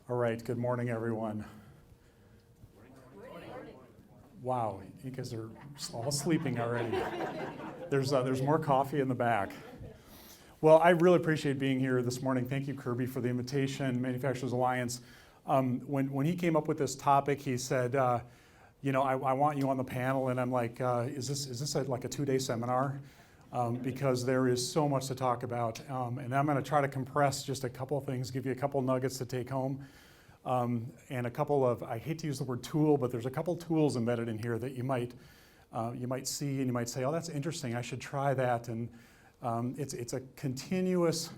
All right, good morning, everyone. Wow, you guys are all sleeping already. There's more coffee in the back. Well, I really appreciate being here this morning. Thank you, Kirby, for the invitation, Manufacturers Alliance. When he came up with this topic, he said, I want you on the panel, and I'm like, is this like a 2-day seminar? Because there is so much to talk about, and I'm going to try to compress just a couple of things, give you a couple nuggets to take home, and a couple of, I hate to use the word tool, but there's a couple tools embedded in here that you might see, and you might say, oh, that's interesting, I should try that, and it's a continuous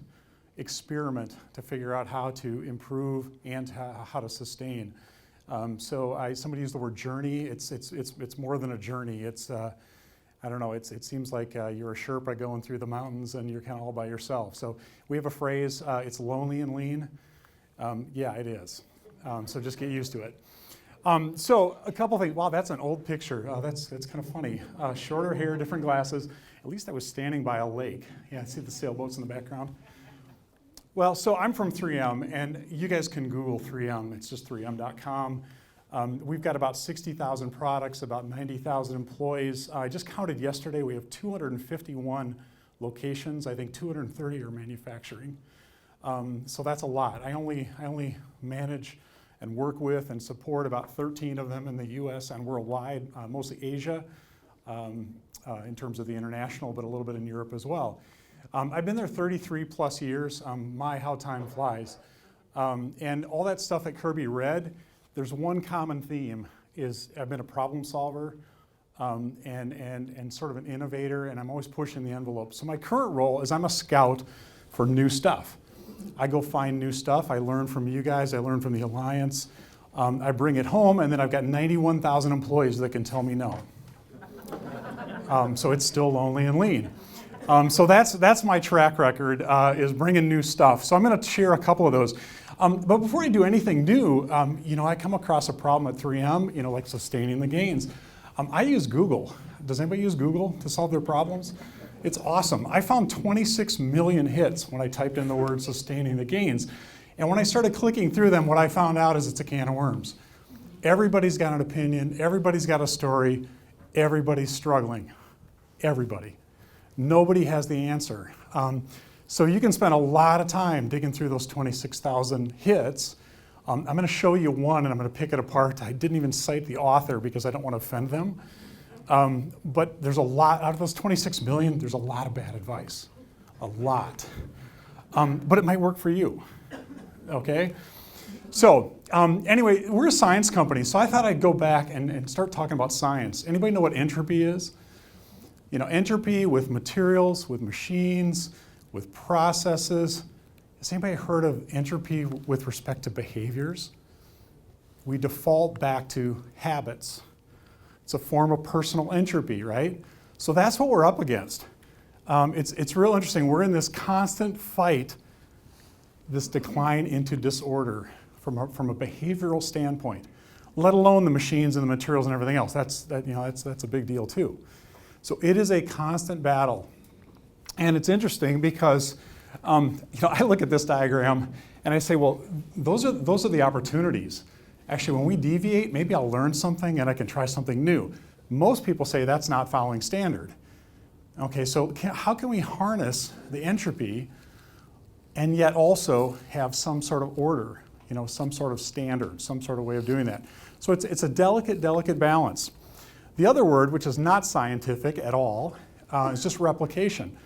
experiment to figure out how to improve and how to sustain. Somebody used the word journey. It's more than a journey. It's I don't know. It seems like you're a Sherpa going through the mountains and you're kind of all by yourself. So we have a phrase. It's lonely and lean. Yeah, it is. So just get used to it. So a couple things. Wow, that's an old picture. That's kind of funny. Shorter hair, different glasses. At least I was standing by a lake. Yeah, see the sailboats in the background. Well, so I'm from 3M, and you guys can Google 3M. It's just 3M.com. We've got about 60,000 products, about 90,000 employees. I just counted yesterday, we have 251 locations. I think 230 are manufacturing. So that's a lot. I only manage and work with and support about 13 of them in the US and worldwide, mostly Asia, in terms of the international, but a little bit in Europe as well. I've been there 33 plus years. My, how time flies. And all that stuff that Kirby read, there's one common theme, is I've been a problem solver and sort of an innovator, and I'm always pushing the envelope. So my current role is I'm a scout for new stuff. I go find new stuff. I learn from you guys. I learn from the Alliance. I bring it home, and then I've got 91,000 employees that can tell me no. So it's still lonely and lean. So that's my track record, is bringing new stuff. So I'm going to share a couple of those. But before I do anything new, I come across a problem at 3M, like sustaining the gains. I use Google. Does anybody use Google to solve their problems? It's awesome. I found 26 million hits when I typed in the word sustaining the gains. And when I started clicking through them, what I found out is it's a can of worms. Everybody's got an opinion. Everybody's got a story. Everybody's struggling. Everybody. Nobody has the answer. So you can spend a lot of time digging through those 26,000 hits. I'm going to show you one, and I'm going to pick it apart. I didn't even cite the author because I don't want to offend them. But there's a lot, out of those 26 million, there's a lot of bad advice. A lot. But it might work for you. Okay? So anyway, we're a science company, so I thought I'd go back and start talking about science. Anybody know what entropy is? Entropy with materials, with machines, with processes. Has anybody heard of entropy with respect to behaviors? We default back to habits. It's a form of personal entropy, right? So that's what we're up against. It's real interesting. We're in this constant fight, this decline into disorder from a behavioral standpoint, let alone the machines and the materials and everything else. That's a big deal too. So it is a constant battle. And it's interesting because I look at this diagram and I say, well, those are the opportunities. Actually, when we deviate, maybe I'll learn something and I can try something new. Most people say that's not following standard. Okay, so how can we harness the entropy and yet also have some sort of order, some sort of standard, some sort of way of doing that? So it's a delicate balance. The other word, which is not scientific at all, is just replication.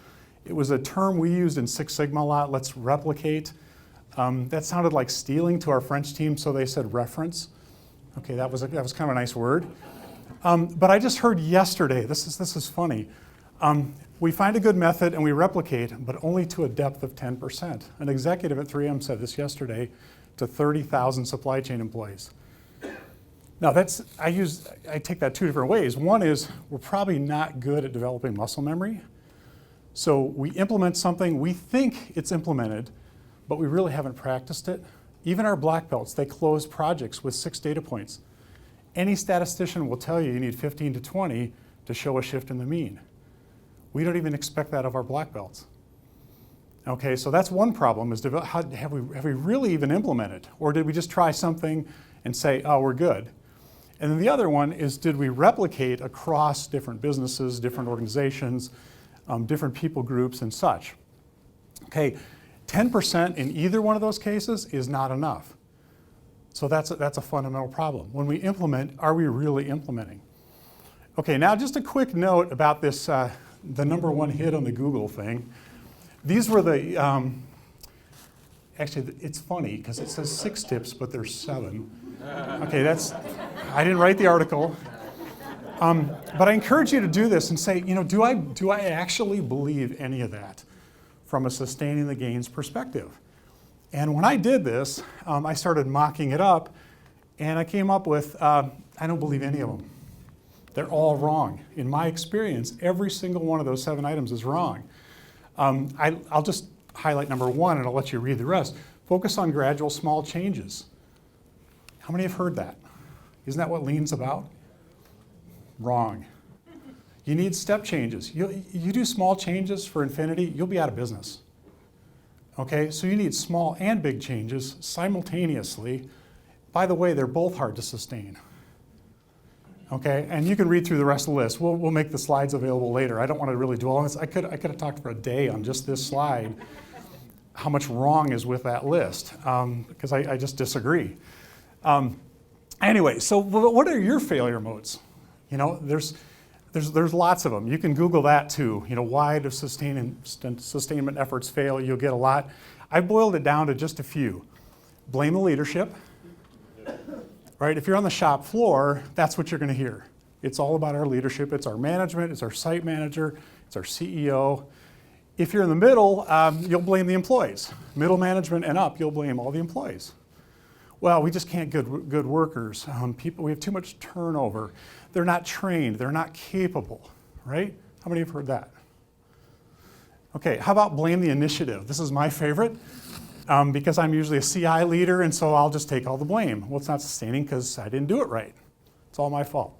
It was a term we used in Six Sigma a lot. Let's replicate. That sounded like stealing to our French team, so they said reference. Okay, that was kind of a nice word. But I just heard yesterday. This is funny. We find a good method and we replicate, but only to a depth of 10%. An executive at 3M said this yesterday to 30,000 supply chain employees. Now I take that two different ways. One is we're probably not good at developing muscle memory. So we implement something, we think it's implemented, but we really haven't practiced it. Even our black belts, they close projects with 6 data points. Any statistician will tell you need 15 to 20 to show a shift in the mean. We don't even expect that of our black belts. Okay, so that's one problem, is have we really even implemented? Or did we just try something and say, oh, we're good? And then the other one is, did we replicate across different businesses, different organizations, different people groups and such? Okay, 10% in either one of those cases is not enough. So that's a fundamental problem. When we implement, are we really implementing? Okay, now just a quick note about this, the #1 hit on the Google thing. These were the, actually it's funny because it says 6 tips, but there's 7. Okay, I didn't write the article. But I encourage you to do this and say, do I actually believe any of that from a sustaining the gains perspective? And when I did this, I started mocking it up, and I came up with, I don't believe any of them. They're all wrong. In my experience, every single one of those 7 items is wrong. I'll just highlight #1 and I'll let you read the rest. Focus on gradual small changes. How many have heard that? Isn't that what lean's about? Wrong. You need step changes. You do small changes for infinity, you'll be out of business. Okay, so you need small and big changes simultaneously. By the way, they're both hard to sustain. Okay, and you can read through the rest of the list. We'll make the slides available later. I don't want to really dwell on this. I could have talked for a day on just this slide, how much wrong is with that list, because I just disagree. Anyway, so what are your failure modes? There's lots of them. You can Google that too. Why do sustainment efforts fail? You'll get a lot. I boiled it down to just a few. Blame the leadership. Right? If you're on the shop floor, that's what you're going to hear. It's all about our leadership. It's our management. It's our site manager. It's our CEO. If you're in the middle, you'll blame the employees. Middle management and up, you'll blame all the employees. Well, we just can't get good workers. We have too much turnover. They're not trained. They're not capable. Right? How many have heard that? Okay, how about blame the initiative? This is my favorite. Because I'm usually a CI leader, and so I'll just take all the blame. Well, it's not sustaining because I didn't do it right. It's all my fault.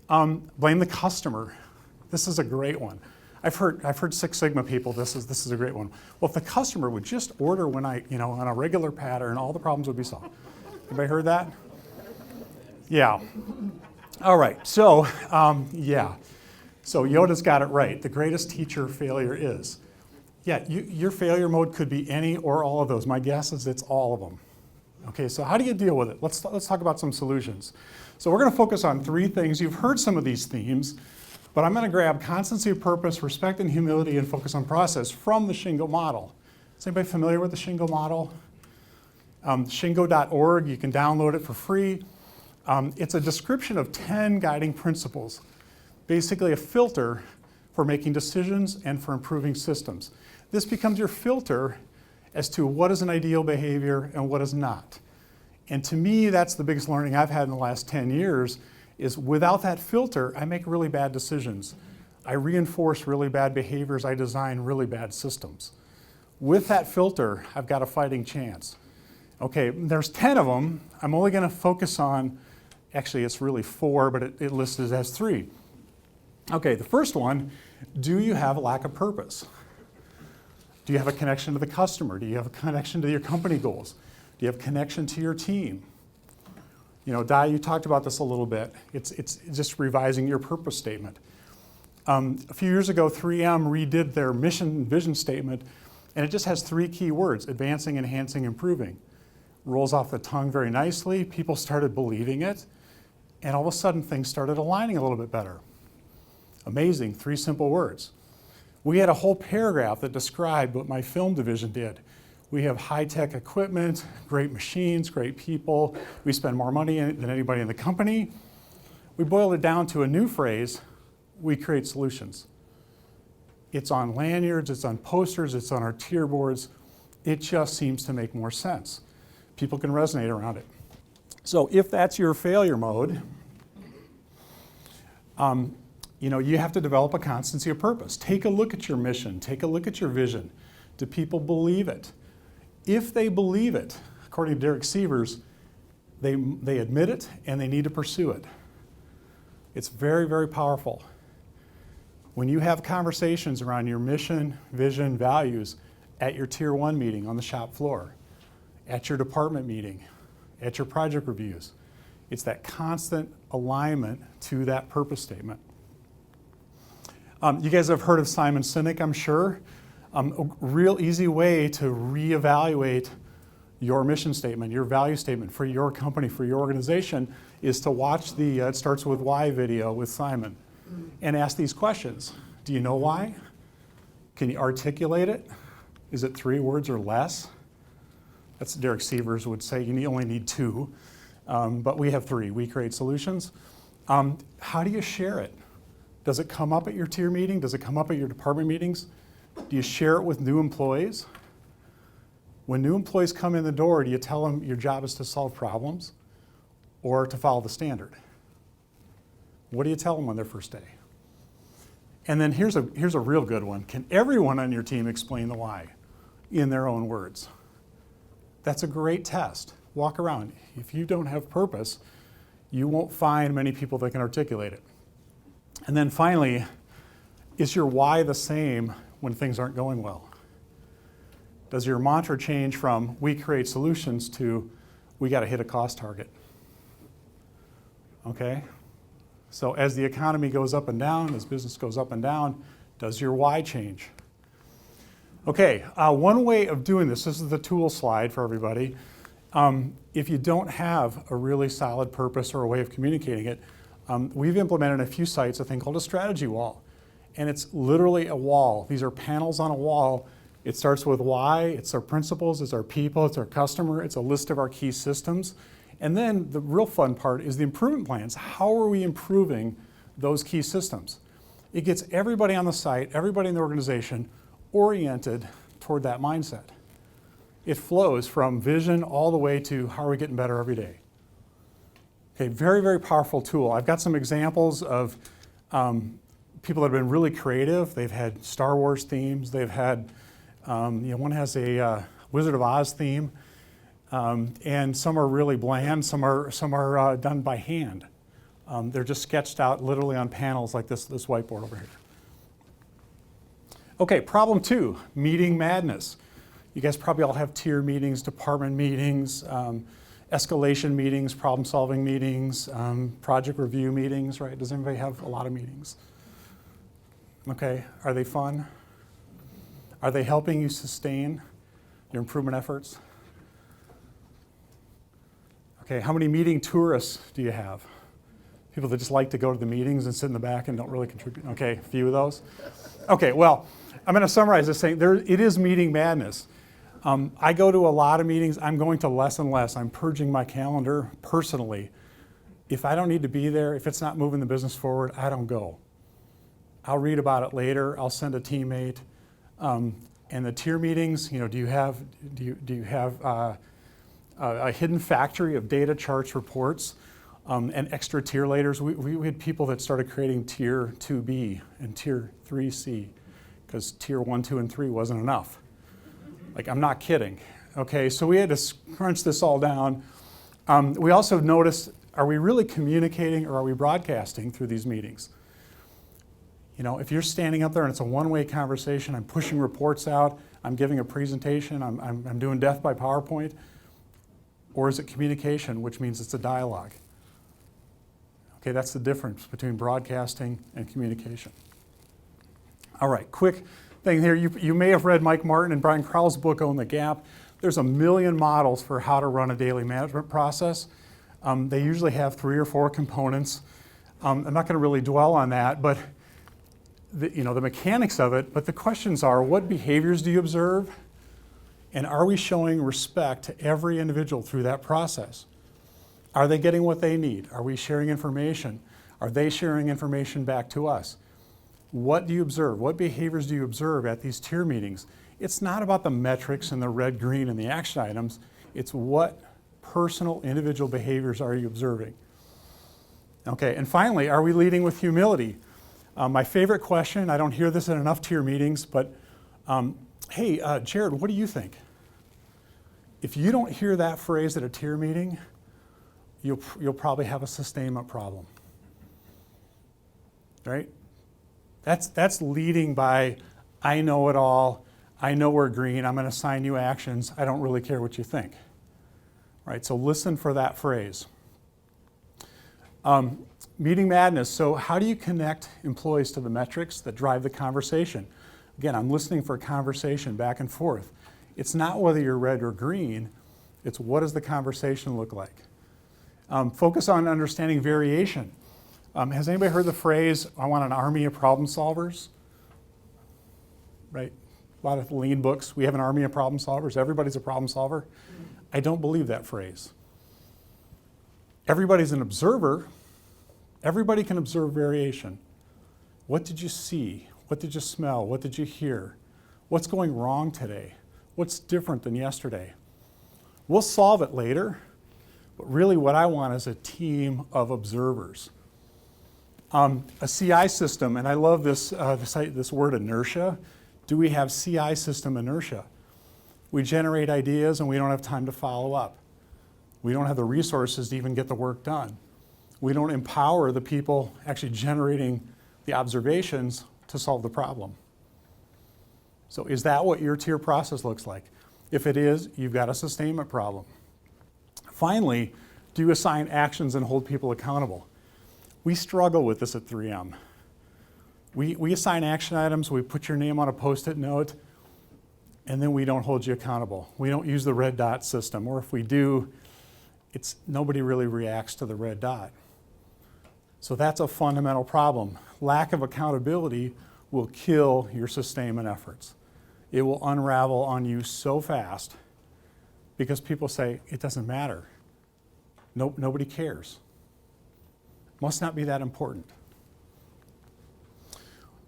Blame the customer. This is a great one. I've heard Six Sigma people. This is a great one. Well, if the customer would just order when on a regular pattern, all the problems would be solved. Anybody heard that? Yeah. All right. So yeah. So Yoda's got it right. The greatest teacher failure is. Yeah, your failure mode could be any or all of those. My guess is it's all of them. Okay, so how do you deal with it? Let's talk about some solutions. So we're going to focus on 3 things. You've heard some of these themes, but I'm going to grab constancy of purpose, respect and humility, and focus on process from the Shingo model. Is anybody familiar with the Shingo model? Shingo.org, you can download it for free. It's a description of 10 guiding principles, basically a filter for making decisions and for improving systems. This becomes your filter as to what is an ideal behavior and what is not. And to me, that's the biggest learning I've had in the last 10 years, is without that filter, I make really bad decisions. I reinforce really bad behaviors. I design really bad systems. With that filter, I've got a fighting chance. Okay, there's 10 of them. I'm only going to focus on, actually it's really 4, but it listed as 3. Okay, the first one, do you have a lack of purpose? Do you have a connection to the customer? Do you have a connection to your company goals? Do you have a connection to your team? Di, you talked about this a little bit. It's just revising your purpose statement. A few years ago, 3M redid their mission and vision statement, and it just has 3 key words: advancing, enhancing, improving. Rolls off the tongue very nicely. People started believing it, and all of a sudden things started aligning a little bit better. Amazing, 3 simple words. We had a whole paragraph that described what my film division did. We have high-tech equipment, great machines, great people. We spend more money than anybody in the company. We boiled it down to a new phrase: we create solutions. It's on lanyards, it's on posters, it's on our tier boards. It just seems to make more sense. People can resonate around it. So if that's your failure mode, you have to develop a constancy of purpose. Take a look at your mission. Take a look at your vision. Do people believe it? If they believe it, according to Derek Sievers, they admit it and they need to pursue it. It's very, very powerful. When you have conversations around your mission, vision, values, at your Tier 1 meeting on the shop floor, at your department meeting, at your project reviews. It's that constant alignment to that purpose statement. You guys have heard of Simon Sinek, I'm sure. A real easy way to reevaluate your mission statement, your value statement for your company, for your organization, is to watch the It Starts With Why video with Simon and ask these questions. Do you know why? Can you articulate it? Is it 3 words or less? That's Derek Sievers would say you only need 2, but we have 3. We create solutions. How do you share it? Does it come up at your tier meeting? Does it come up at your department meetings? Do you share it with new employees? When new employees come in the door, do you tell them your job is to solve problems or to follow the standard? What do you tell them on their first day? And then here's a real good one. Can everyone on your team explain the why in their own words? That's a great test. Walk around. If you don't have purpose, you won't find many people that can articulate it. And then finally, is your why the same when things aren't going well? Does your mantra change from we create solutions to we got to hit a cost target? Okay? So as the economy goes up and down, as business goes up and down, does your why change? Okay, one way of doing this is the tool slide for everybody. If you don't have a really solid purpose or a way of communicating it, we've implemented in a few sites a thing called a strategy wall. And it's literally a wall. These are panels on a wall. It starts with why, it's our principles, it's our people, it's our customer, it's a list of our key systems. And then the real fun part is the improvement plans. How are we improving those key systems? It gets everybody on the site, everybody in the organization oriented toward that mindset. It flows from vision all the way to how are we getting better every day. Okay, very, very powerful tool. I've got some examples of people that have been really creative. They've had Star Wars themes. They've had, one has a Wizard of Oz theme. And some are really bland. Some are done by hand. They're just sketched out literally on panels like this whiteboard over here. Okay, problem 2, meeting madness. You guys probably all have tier meetings, department meetings, escalation meetings, problem-solving meetings, project review meetings, right? Does anybody have a lot of meetings? Okay, are they fun? Are they helping you sustain your improvement efforts? Okay, how many meeting tourists do you have? People that just like to go to the meetings and sit in the back and don't really contribute? Okay, a few of those. Okay, well, I'm going to summarize this saying it is meeting madness. I go to a lot of meetings. I'm going to less and less. I'm purging my calendar personally. If I don't need to be there, if it's not moving the business forward, I don't go. I'll read about it later. I'll send a teammate. And the tier meetings, do you have a hidden factory of data, charts, reports, and extra tier laters? We had people that started creating tier 2B and tier 3C because tier 1, 2, and 3 wasn't enough. Like, I'm not kidding. Okay, so we had to crunch this all down. We also noticed, are we really communicating or are we broadcasting through these meetings? If you're standing up there and it's a one-way conversation, I'm pushing reports out, I'm giving a presentation, I'm doing death by PowerPoint, or is it communication, which means it's a dialogue? Okay, that's the difference between broadcasting and communication. All right, quick thing here. You may have read Mike Martin and Brian Crowell's book, Own the Gap. There's a million models for how to run a daily management process. They usually have 3 or 4 components. I'm not going to really dwell on that, but the mechanics of it. But the questions are, what behaviors do you observe? And are we showing respect to every individual through that process? Are they getting what they need? Are we sharing information? Are they sharing information back to us? What do you observe? What behaviors do you observe at these tier meetings? It's not about the metrics and the red, green, and the action items. It's what personal, individual behaviors are you observing? Okay, and finally, are we leading with humility? My favorite question, I don't hear this in enough tier meetings, but hey, Jared, what do you think? If you don't hear that phrase at a tier meeting, you'll probably have a sustainment problem, right? That's leading by, I know it all, I know we're green, I'm going to assign you actions, I don't really care what you think. Right, so listen for that phrase. Meeting madness, so how do you connect employees to the metrics that drive the conversation? Again, I'm listening for conversation back and forth. It's not whether you're red or green, it's what does the conversation look like? Focus on understanding variation. Has anybody heard the phrase, I want an army of problem solvers? Right? A lot of lean books, we have an army of problem solvers, everybody's a problem solver. I don't believe that phrase. Everybody's an observer. Everybody can observe variation. What did you see? What did you smell? What did you hear? What's going wrong today? What's different than yesterday? We'll solve it later, but really what I want is a team of observers. A CI system, and I love this word inertia. Do we have CI system inertia? We generate ideas and we don't have time to follow up. We don't have the resources to even get the work done. We don't empower the people actually generating the observations to solve the problem. So is that what your tier process looks like? If it is, you've got a sustainment problem. Finally, do you assign actions and hold people accountable? We struggle with this at 3M. We assign action items, we put your name on a Post-it note, and then we don't hold you accountable. We don't use the red dot system, or if we do, nobody really reacts to the red dot. So that's a fundamental problem. Lack of accountability will kill your sustainment efforts. It will unravel on you so fast because people say, it doesn't matter. Nobody cares. Must not be that important.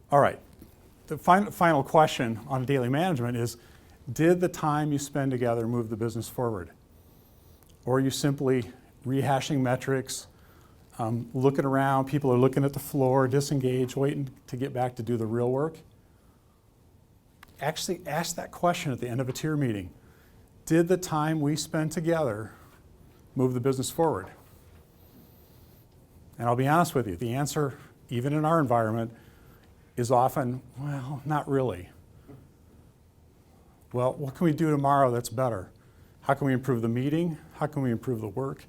All right, the final question on daily management is, did the time you spend together move the business forward? Or are you simply rehashing metrics, looking around, people are looking at the floor, disengaged, waiting to get back to do the real work? Actually ask that question at the end of a tier meeting. Did the time we spent together move the business forward? And I'll be honest with you, the answer, even in our environment, is often, well, not really. Well, what can we do tomorrow that's better? How can we improve the meeting? How can we improve the work?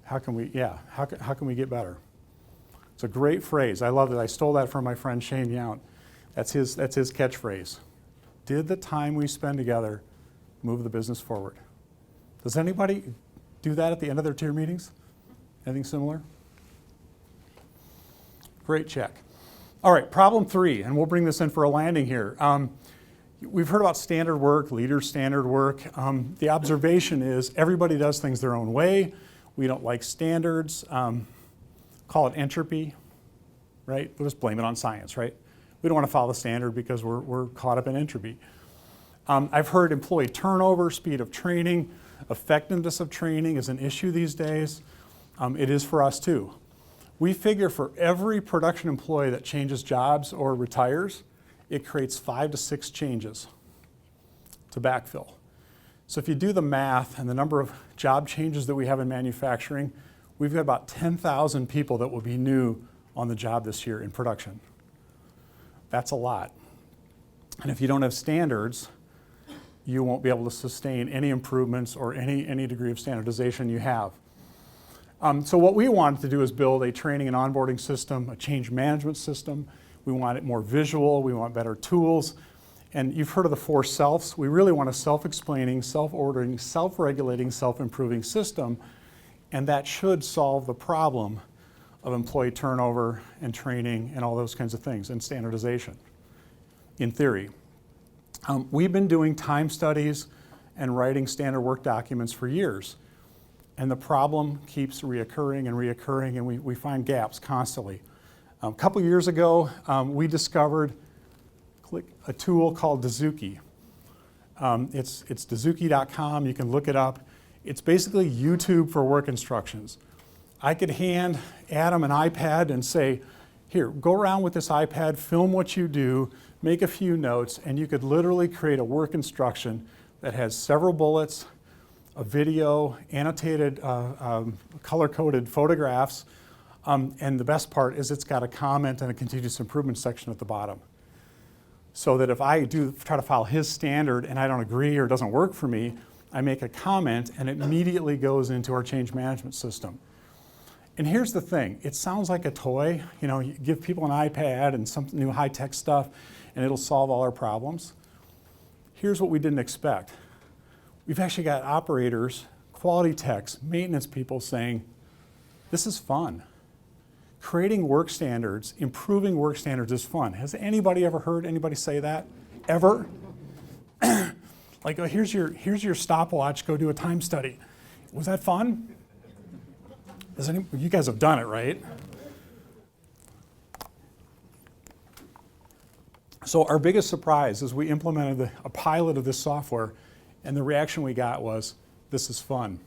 How can we get better? It's a great phrase. I love it. I stole that from my friend Shane Yount. That's his catchphrase. Did the time we spend together move the business forward? Does anybody do that at the end of their tier meetings? Anything similar? Great, check. All right, problem 3, and we'll bring this in for a landing here. We've heard about standard work, leaders' standard work. The observation is everybody does things their own way. We don't like standards. Call it entropy, right? We'll just blame it on science, right? We don't want to follow the standard because we're caught up in entropy. I've heard employee turnover, speed of training, effectiveness of training is an issue these days. It is for us too. We figure for every production employee that changes jobs or retires, it creates 5 to 6 changes to backfill. So if you do the math and the number of job changes that we have in manufacturing, we've got about 10,000 people that will be new on the job this year in production. That's a lot. And if you don't have standards, you won't be able to sustain any improvements or any degree of standardization you have. So what we wanted to do is build a training and onboarding system, a change management system. We want it more visual, we want better tools. And you've heard of the 4 selves. We really want a self-explaining, self-ordering, self-regulating, self-improving system, and that should solve the problem of employee turnover and training and all those kinds of things, and standardization, in theory. We've been doing time studies and writing standard work documents for years. And the problem keeps reoccurring and reoccurring, and we find gaps constantly. A couple years ago, we discovered a tool called Dazuki. It's dazuki.com, you can look it up. It's basically YouTube for work instructions. I could hand Adam an iPad and say, here, go around with this iPad, film what you do, make a few notes, and you could literally create a work instruction that has several bullets, a video, annotated, color-coded photographs, and the best part is it's got a comment and a continuous improvement section at the bottom. So that if I do try to follow his standard and I don't agree or it doesn't work for me, I make a comment and it immediately goes into our change management system. And here's the thing, it sounds like a toy. You know, you give people an iPad and some new high-tech stuff and it'll solve all our problems. Here's what we didn't expect. We've actually got operators, quality techs, maintenance people saying, this is fun. Creating work standards, improving work standards is fun. Has anybody ever heard anybody say that? Ever? Like, oh, here's your stopwatch, go do a time study. Was that fun? You guys have done it, right? So our biggest surprise is we implemented a pilot of this software, and the reaction we got was, this is fun.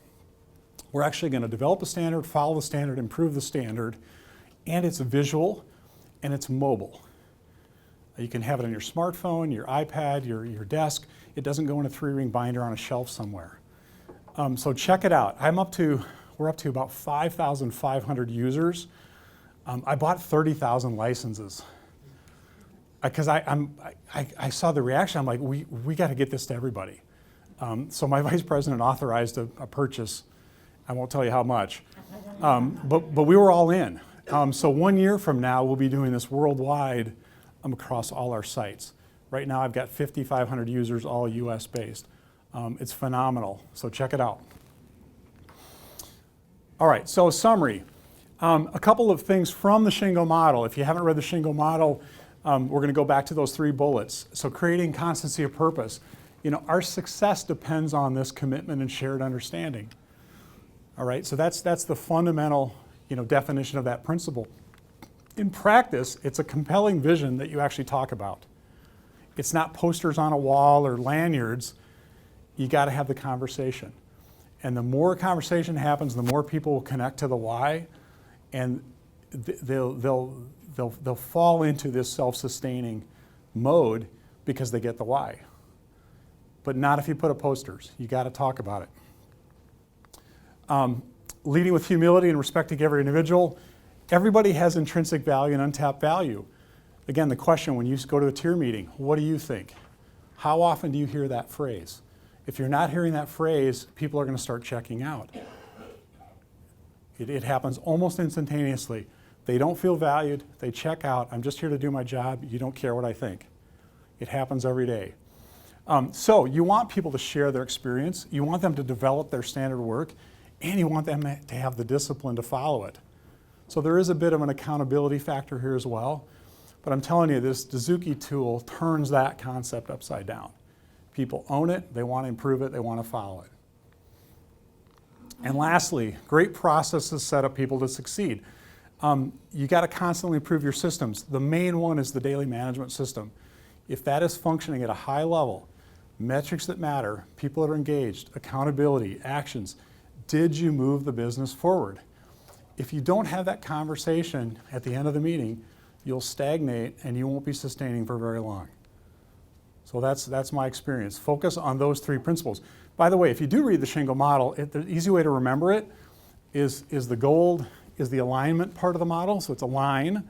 We're actually going to develop a standard, follow the standard, improve the standard, and it's visual and it's mobile. You can have it on your smartphone, your iPad, your desk. It doesn't go in a 3-ring binder on a shelf somewhere. So check it out. We're up to about 5,500 users. I bought 30,000 licenses because I saw the reaction. I'm like, we got to get this to everybody. So my vice president authorized a purchase. I won't tell you how much, but we were all in. So 1 year from now, we'll be doing this worldwide across all our sites. Right now, I've got 5,500 users, all US based. It's phenomenal, so check it out. All right, so summary. A couple of things from the Shingo model. If you haven't read the Shingo model, we're going to go back to those 3 bullets. So creating constancy of purpose. You know, our success depends on this commitment and shared understanding. All right, so that's the fundamental, definition of that principle. In practice, it's a compelling vision that you actually talk about. It's not posters on a wall or lanyards. You got to have the conversation. And the more conversation happens, the more people will connect to the why, and they'll fall into this self-sustaining mode because they get the why. But not if you put up posters. You got to talk about it. Leading with humility and respecting every individual. Everybody has intrinsic value and untapped value. Again, the question when you go to a tier meeting, what do you think? How often do you hear that phrase? If you're not hearing that phrase, people are going to start checking out. It happens almost instantaneously. They don't feel valued. They check out. I'm just here to do my job. You don't care what I think. It happens every day. So you want people to share their experience. You want them to develop their standard work. And you want them to have the discipline to follow it. So there is a bit of an accountability factor here as well. But I'm telling you, this Dazuki tool turns that concept upside down. People own it, they want to improve it, they want to follow it. And lastly, great processes set up people to succeed. You got to constantly improve your systems. The main one is the daily management system. If that is functioning at a high level, metrics that matter, people that are engaged, accountability, actions, did you move the business forward? If you don't have that conversation at the end of the meeting, you'll stagnate and you won't be sustaining for very long. So that's my experience. Focus on those 3 principles. By the way, if you do read the Shingo model, the easy way to remember it is the gold is the alignment part of the model, so it's align.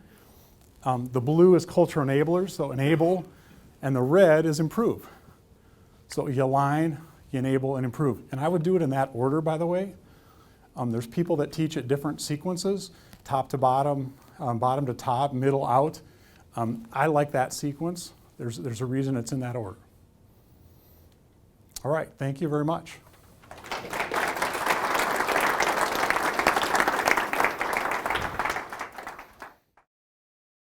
The blue is culture enablers, so enable, and the red is improve. So you align, you enable, and improve. And I would do it in that order, by the way. There's people that teach at different sequences, top to bottom, bottom to top, middle out. I like that sequence. There's a reason it's in that order. All right, thank you very much.